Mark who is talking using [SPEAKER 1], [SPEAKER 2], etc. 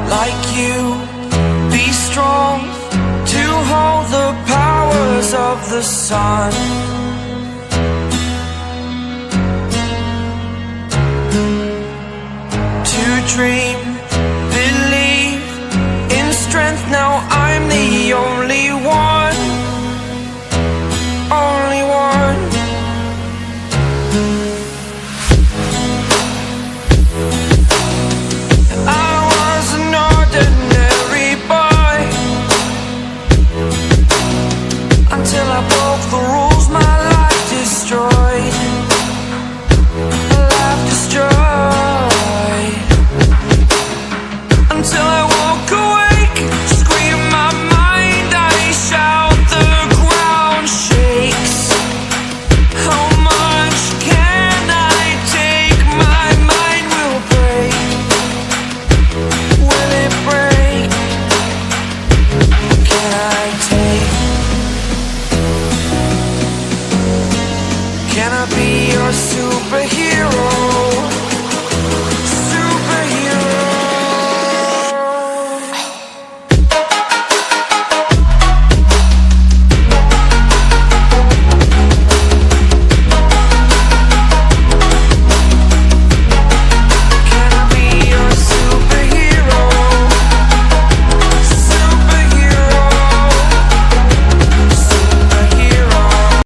[SPEAKER 1] like you, be strong to hold the powers of the sun. To dream, believe in strength. Now I'm the only one, only one. I was an ordinary boy until I broke the rules. My life destroyed, life destroyed. Until I woke awake, scream my mind, I shout, the ground shakes. How much can I take? My mind will break. Will it break? Can I take? Can I be your superhero?